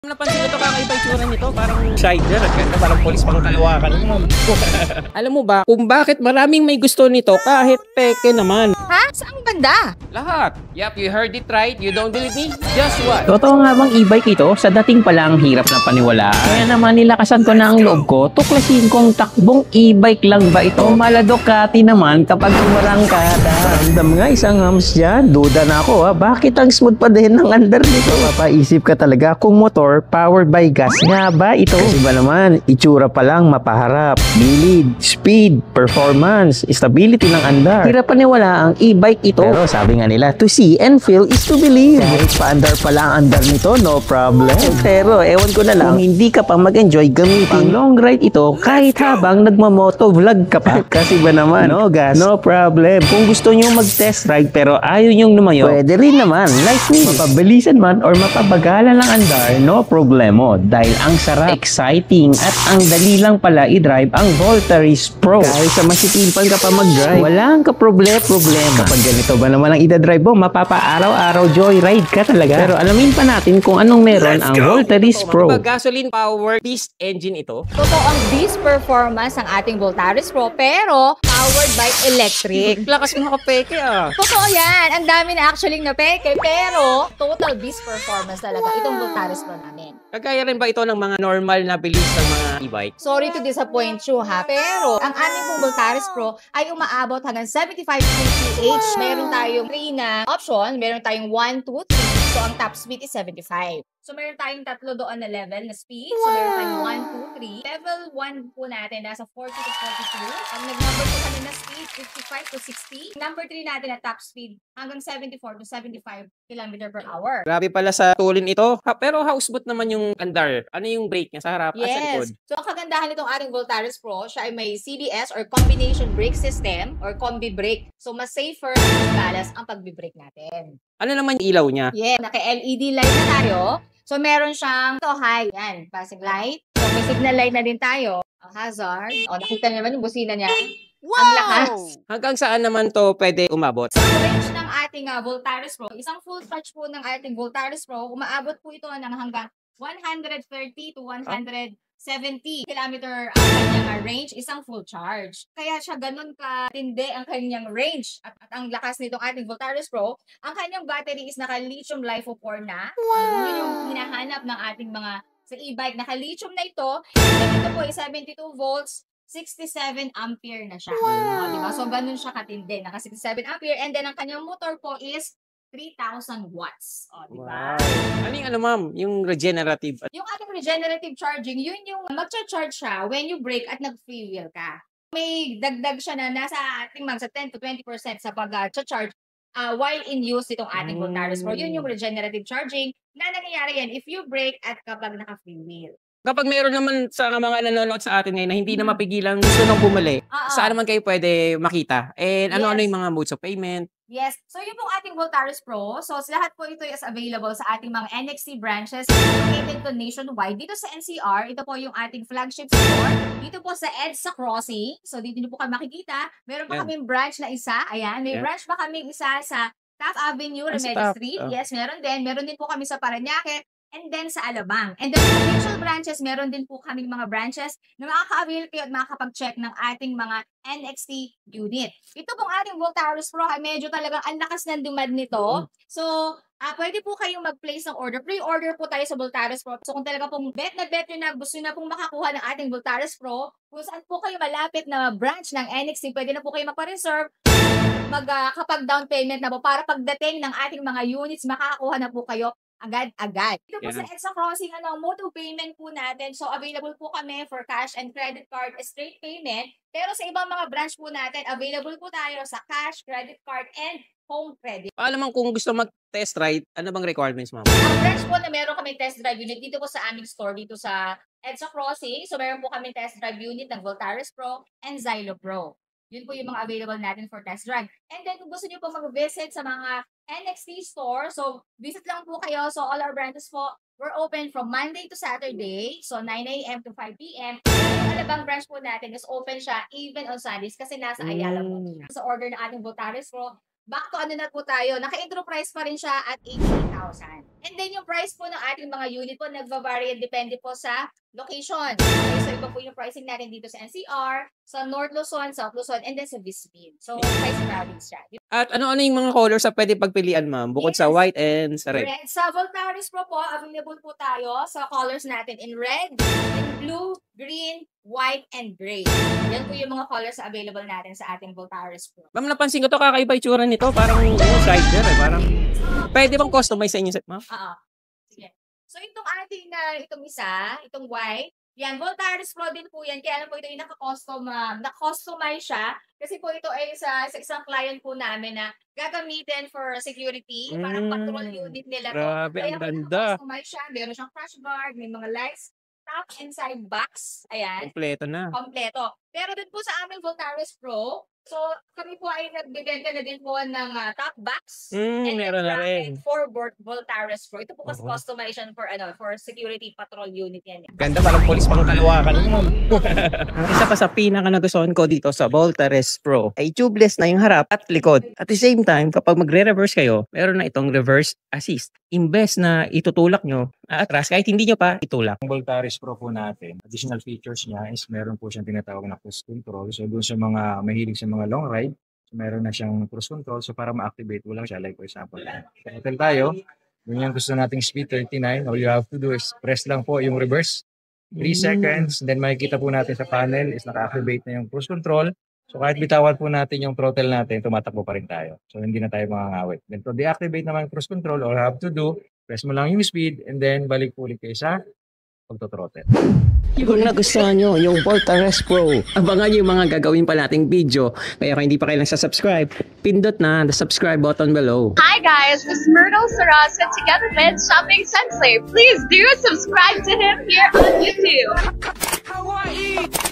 Napansin ko ito kakaiba itsura nito, parang sider, parang polis pang kalawakan. Alam mo ba kung bakit maraming may gusto nito kahit peke naman? Ha? Saang banda? Lahat. Yup, you heard it right. You don't believe me? Just what? Totoo nga bang e-bike ito? Sa dating pa lang hirap na paniwalaan. Kaya naman nilakasan ko na ang loob ko, tuklasin kong takbong e-bike lang ba ito? Maladokati naman kapag umarang ka. Ramdam nga isang hams dyan. Duda na ako ha. Bakit ang smooth pa din ng under nito? Mapaisip ka talaga kung motor powered by gas nga ba ito? Kasi ba naman, itsura pa lang mapaharap. Gilid, speed, performance, stability ng andar. Hirap paniwala ang e-bike ito. Pero sabi nga nila, to see and feel is to believe. Kahit pa-andar pala ang andar nito, no problem. Pero ewan ko na lang, kung hindi ka pa mag-enjoy gamitin pang long ride ito kahit habang nagmamoto vlog ka pa. Kasi ba naman, no gas, no problem. Kung gusto nyo mag-test ride pero ayaw nyong lumayo, pwede rin naman. Like me, mapabilisan man or mapabagalan lang andar, no problemo. Dahil ang sarap, exciting, at ang dali lang pala i-drive ang Voltaris Pro. Kahit sa masitipan ka pa mag-drive, walang ka-problema. Kapag ganito ba naman ang ida-drive mo, mapapa-araw-araw joyride ka talaga. Pero alamin pa natin kung anong meron ang Voltaris Pro. Gasoline powered beast engine ito. Totoo ang beast performance ng ating Voltaris Pro pero powered by electric. Lakas mga kapeke ah. Totoo yan. Ang dami na actually na peke pero total beast performance talaga itong Voltaris Pro namin. Kagaya rin ba ito ng mga normal na bilis ng mga e-bike? Sorry to disappoint you ha, pero ang aming pong Voltaris Pro ay umaabot hanggang 75 kph. Meron tayong 3 na option, meron tayong 1, 2, 3. So ang top speed is 75. So meron tayong tatlo doon na level na speed. So meron tayong 1, 2, 3. Level 1 po natin nasa 40 to 42. Ang nag-number po kami na speed, 55 to 60. Number 3 natin na top speed hanggang 74 to 75 km per hour. Grabe pala sa tulin ito. Pero houseboat naman yung andar. Ano yung brake niya sa harap at sa likod? Yes. So, ang kagandahan nitong ating Voltaris Pro, siya ay may CBS or Combination Brake System or Combi Brake. So, mas safer at mas balas ang pagbibrake natin. Ano naman yung ilaw niya? Yeah, naka-LED light na tayo. So, meron siyang high. Yan, passing light. So, may signal light na din tayo. Ang hazard. O, nakita niyo naman yung busina niya. Wow! Ang lakas. Hanggang saan naman to pwede umabot? Sa range ng ating Voltaris Pro, isang full touch po ng ating Voltaris Pro, umaabot po ito ng hanggang 130 to 170 km ang kanyang range, isang full charge. Kaya siya ganun katindi ang kanyang range at ang lakas nitong ating Voltaris Pro. Ang kanyang battery is naka-lithium LiFePO4 na. Wow! Yun yung hinahanap ng ating mga sa e-bike. Naka-lithium na ito. Ito po ay 72 volts. 67 ampere na siya. Wow! Diba? So, ganun siya katindi. Naka 67 ampere. And then, ang kanyang motor po is 3,000 watts. O, diba? Wow. Ano yung ma'am? Yung regenerative? Yung ating regenerative charging, yun yung mag-charge siya when you brake at nag-free wheel ka. May dagdag siya na nasa ating sa 10 to 20% sa pag-charge while in use itong ating Voltaris Pro. Yun yung regenerative charging na nangyayari yan if you brake at kapag naka-free wheel. Kapag meron naman sa mga nanonood sa atin ngayon na hindi na mapigilan gusto nang bumili, saan naman kayo pwede makita? And ano-ano yung mga modes of payment? Yes. So, yun pong ating Voltaris Pro. So, lahat po ito is available sa ating mga NXT branches located to nationwide. Dito sa NCR, ito po yung ating flagship store. Dito po sa EDSA Crossing. So, dito nyo po kayo makikita. Meron pa kaming branch na isa. Ayan. May branch pa kaming isa sa Taft Avenue, Remedios Street. Yes, meron din. Meron din po kami sa Parañaque. And then sa Alabang. And then sa provincial branches, meron din po kaming mga branches na makaka-avail kayo at makakapag-check ng ating mga NXT unit. Ito pong ating Voltaris Pro, medyo talagang ang lakas ng demand nito. So, pwede po kayong mag-place ng order. Pre-order po tayo sa Voltaris Pro. So, kung talaga pong bet nyo na gusto na pong makakuha ng ating Voltaris Pro, kung saan po kayo malapit na branch ng NXT, pwede na po kayo magpa-reserve kapag down payment na po para pagdating ng ating mga units, makakakuha na po kayo agad-agad. Ito po sa EDSA Crossing, mode of payment po natin. So, available po kami for cash and credit card straight payment. Pero sa ibang mga branch po natin, available po tayo sa cash, credit card, and home credit. Alam mo kung gusto mag-test ride, ano bang requirements, ma'am? Ang branch po na meron kami test drive unit dito po sa aming store, dito sa EDSA Crossing. So, meron po kami test drive unit ng Voltaris Pro and Xylo Pro. Yun po yung mga available natin for test drive. And then, kung gusto nyo po mag-visit sa mga NXT store, so visit lang po kayo. So, all our branches po, we're open from Monday to Saturday. So, 9 a.m. to 5 p.m. Yung Alabang branch po natin is open siya even on Sundays kasi nasa Ayala po. Sa order ng ating Voltaris Pro, back to ano na po tayo, naka-intro price pa rin siya at 88,000. And then yung price po ng ating mga unit po nagva-vary and depende po sa location. Okay, so iba po yung pricing natin dito sa NCR, sa North Luzon, South Luzon, and then sa Visvin. So price varies siya. At ano-ano yung mga colors na pwede pagpilian, ma'am? Bukod sa white and sa red. Red. Sa Voltaris Pro po, available po tayo sa colors natin in red, in blue, green, white, and gray. Yan po yung mga colors na available natin sa ating Voltaris Pro. Ma'am, napansin ko to, kakaiba yung tsura nito. Parang sider eh. Parang, pwede bang customize sa inyo set, ma'am? Oo. Sige. So itong ating, itong isa, itong white, yan, Voltaris Pro din po yan. Kaya po ito yung naka-customize siya. Kasi po ito ay sa isang client po namin na gagamitin for security. Parang patrol unit nila to. Grabe, Kaya ang ganda. naka-customize siya. Meron siyang crash guard, may mga lights, top and side box. Ayan. Kompleto na. Kompleto. Pero din po sa aming Voltaris Pro, so kami po ay nagbibenta na din po ng top box. And Meron na rin. for Voltaris Pro. Ito po kasi customization for security patrol unit yan. Ganda, parang polis pang kalawakan. Ang isa pa sa pinaka nagustuhan ko dito sa Voltaris Pro ay tubeless na yung harap at likod. At the same time, kapag magre-reverse kayo, meron na itong reverse assist. Imbes na itutulak nyo atras, kahit hindi nyo pa itulak. Ang Voltaris Pro po natin, additional features niya is meron po siyang tinatawag na cruise control. So doon sa mga mahilig sa mga long ride, so meron na siyang cruise control. So para ma-activate mo lang siya, like for example, hotel tayo, yun yung gusto nating speed 39, all you have to do is press lang po yung reverse. 3 seconds, then makikita po natin sa panel is naka-activate na yung cruise control. So kahit bitawan po natin yung throttle natin, tumatakbo pa rin tayo. So hindi na tayo mangangawit. Then to deactivate naman yung cruise control, all you have to do, press mo lang yung speed and then balik po ulit kayo sa pagto-throttle. Kung nagustuhan nyo yung Voltaris Pro, abangan nyo yung mga gagawin pa nating video. Kaya kung hindi pa kayo subscribe, pindot na the subscribe button below. Hi guys, this is Myrtle Sarasa together with Shopping Sensei. Please do subscribe to him here on YouTube. Hawaii!